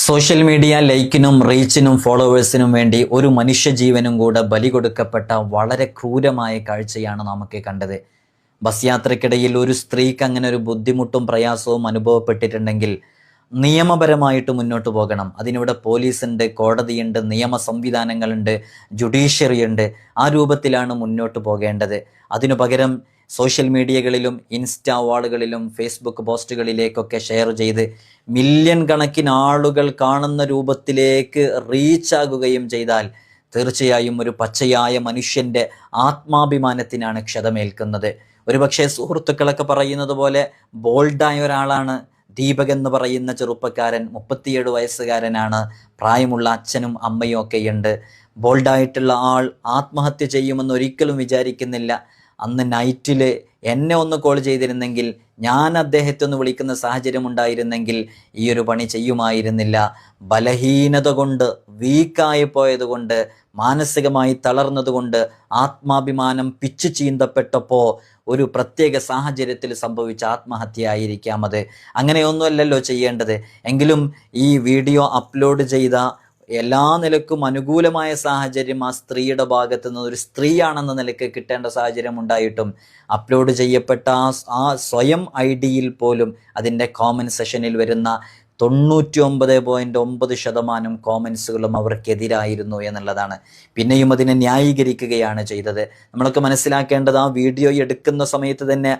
Social media ലൈക്കിനും റീച്ചിനും ഫോളോവേഴ്സിനും വേണ്ടി ഒരു മനുഷ്യജീവനും കൂടെ ബലി കൊടുക്കപ്പെട്ട വളരെ ക്രൂരമായ കാഴ്ചയാണ് നമുക്ക് കണ്ടത്. ബസ് യാത്രക്കിടയിൽ ഒരു സ്ത്രീക്ക് അങ്ങനെ ഒരു ബുദ്ധിമുട്ടും പ്രയാസവും അനുഭവപ്പെട്ടിട്ടുണ്ടെങ്കിൽ നിയമപരമായിട്ട് മുന്നോട്ട് പോകണം. അതിനിവിടെ പോലീസുണ്ട്, കോടതിയുണ്ട്, നിയമ സംവിധാനങ്ങളുണ്ട്, ജുഡീഷ്യറി ഉണ്ട്. ആ രൂപത്തിലാണ് മുന്നോട്ട് പോകേണ്ടത്. അതിനു പകരം സോഷ്യൽ മീഡിയകളിലും ഇൻസ്റ്റാ വാളുകളിലും ഫേസ്ബുക്ക് പോസ്റ്റുകളിലേക്കൊക്കെ ഷെയർ ചെയ്ത് മില്യൺ കണക്കിന് ആളുകൾ കാണുന്ന രൂപത്തിലേക്ക് റീച്ചാകുകയും ചെയ്താൽ തീർച്ചയായും ഒരു പച്ചയായ മനുഷ്യൻ്റെ ആത്മാഭിമാനത്തിനാണ് ക്ഷതമേൽക്കുന്നത്. ഒരുപക്ഷെ സുഹൃത്തുക്കളൊക്കെ പറയുന്നത് പോലെ ബോൾഡായ ഒരാളാണ് ദീപക് എന്ന് പറയുന്ന ചെറുപ്പക്കാരൻ. 37 വയസ്സുകാരനാണ്. പ്രായമുള്ള അച്ഛനും അമ്മയും ഒക്കെയുണ്ട്. ബോൾഡായിട്ടുള്ള ആൾ ആത്മഹത്യ ചെയ്യുമെന്ന് ഒരിക്കലും വിചാരിക്കുന്നില്ല. അന്ന് നൈറ്റിൽ എന്നെ ഒന്ന് കോൾ ചെയ്തിരുന്നെങ്കിൽ, ഞാൻ അദ്ദേഹത്തെ ഒന്ന് വിളിക്കുന്ന സാഹചര്യം ഉണ്ടായിരുന്നെങ്കിൽ ഈ ഒരു പണി ചെയ്യുമായിരുന്നില്ല. ബലഹീനത കൊണ്ട്, വീക്കായി പോയത് കൊണ്ട്, മാനസികമായി തളർന്നതുകൊണ്ട്, ആത്മാഭിമാനം പിച്ചു ചീന്തപ്പെട്ടപ്പോൾ ഒരു പ്രത്യേക സാഹചര്യത്തിൽ സംഭവിച്ച ആത്മഹത്യ ആയിരിക്കാം അത്. അങ്ങനെയൊന്നുമല്ലല്ലോ ചെയ്യേണ്ടത്. എങ്കിലും ഈ വീഡിയോ അപ്ലോഡ് ചെയ്ത എല്ലാ നിലക്കും അനുകൂലമായ സാഹചര്യം ആ സ്ത്രീയുടെ ഭാഗത്തു നിന്ന്, ഒരു സ്ത്രീയാണെന്ന നിലയ്ക്ക് കിട്ടേണ്ട സാഹചര്യം ഉണ്ടായിട്ടും അപ്ലോഡ് ചെയ്യപ്പെട്ട ആ സ്വയം ഐഡിയിൽ പോലും അതിൻ്റെ കോമൻറ്റ് സെഷനിൽ വരുന്ന 99.9% കോമൻസുകളും അവർക്കെതിരായിരുന്നു എന്നുള്ളതാണ്. പിന്നെയും അതിനെ ന്യായീകരിക്കുകയാണ് ചെയ്തത്. നമ്മളൊക്കെ മനസ്സിലാക്കേണ്ടത്, ആ വീഡിയോ എടുക്കുന്ന സമയത്ത് തന്നെ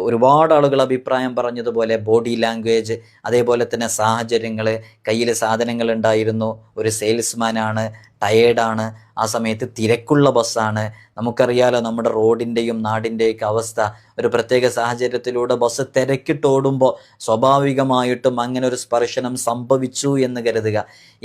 ഒരുപാട് ആളുകൾ അഭിപ്രായം പറഞ്ഞതുപോലെ ബോഡി ലാംഗ്വേജ്, അതേപോലെ തന്നെ സാഹചര്യങ്ങൾ, കയ്യിൽ സാധനങ്ങൾ ഉണ്ടായിരുന്നു, ഒരു സെയിൽസ്മാനാണ്, ടയേർഡാണ്, ആ സമയത്ത് തിരക്കുള്ള ബസ്സാണ്. നമുക്കറിയാലോ നമ്മുടെ റോഡിൻ്റെയും നാടിൻ്റെയൊക്കെ അവസ്ഥ. ഒരു പ്രത്യേക സാഹചര്യത്തിലൂടെ ബസ് തിരക്കിട്ടോടുമ്പോൾ സ്വാഭാവികമായിട്ടും അങ്ങനെ ഒരു സ്പർശനം സംഭവിച്ചു എന്ന് കരുതുക.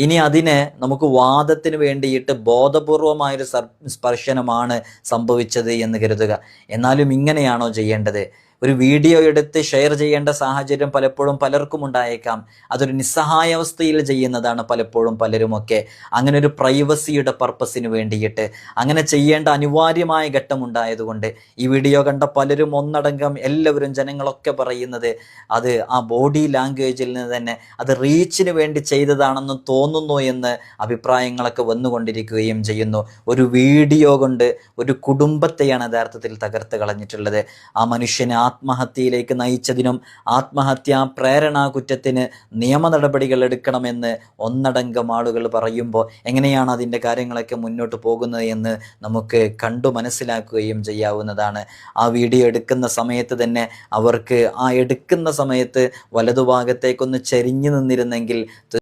ഇനി അതിനെ നമുക്ക് വാദത്തിന് വേണ്ടിയിട്ട് ബോധപൂർവമായൊരു സ്പർശനമാണ് സംഭവിച്ചത് എന്ന് കരുതുക. എന്നാലും ഇങ്ങനെയാണോ ചെയ്യേണ്ടത്? ഒരു വീഡിയോ എടുത്ത് ഷെയർ ചെയ്യേണ്ട സാഹചര്യം പലപ്പോഴും പലർക്കും ഉണ്ടായേക്കാം. അതൊരു നിസ്സഹായാവസ്ഥയിൽ ചെയ്യുന്നതാണ് പലപ്പോഴും പലരുമൊക്കെ. അങ്ങനെ ഒരു പ്രൈവസിയുടെ പർപ്പസിന് വേണ്ടിയിട്ട് അങ്ങനെ ചെയ്യേണ്ട അനിവാര്യമായ ഘട്ടം ഉണ്ടായതുകൊണ്ട് ഈ വീഡിയോ കണ്ട പലരും ഒന്നടങ്കം എല്ലാവരും ജനങ്ങളൊക്കെ പറയുന്നത് അത് ആ ബോഡി ലാംഗ്വേജിൽ നിന്ന് തന്നെ അത് റീച്ചിന് വേണ്ടി ചെയ്തതാണെന്ന് തോന്നുന്നു എന്ന് അഭിപ്രായങ്ങളൊക്കെ വന്നുകൊണ്ടിരിക്കുകയും ചെയ്യുന്നു. ഒരു വീഡിയോ കൊണ്ട് ഒരു കുടുംബത്തെയാണ് യഥാർത്ഥത്തിൽ തകർത്ത് കളഞ്ഞിട്ടുള്ളത്. ആ മനുഷ്യനെ ആത്മഹത്യയിലേക്ക് നയിച്ചതിനും ആത്മഹത്യാ പ്രേരണാ കുറ്റത്തിന് നിയമ നടപടികൾ എടുക്കണമെന്ന് ഒന്നടങ്കം ആളുകൾ പറയുമ്പോൾ എങ്ങനെയാണ് അതിൻ്റെ കാര്യങ്ങളൊക്കെ മുന്നോട്ട് പോകുന്നത് എന്ന് നമുക്ക് കണ്ടു മനസ്സിലാക്കുകയും ചെയ്യാവുന്നതാണ്. ആ വീഡിയോ എടുക്കുന്ന സമയത്ത് തന്നെ അവർക്ക് ആ എടുക്കുന്ന സമയത്ത് വലതുഭാഗത്തേക്കൊന്ന് ചെരിഞ്ഞു നിന്നിരുന്നെങ്കിൽ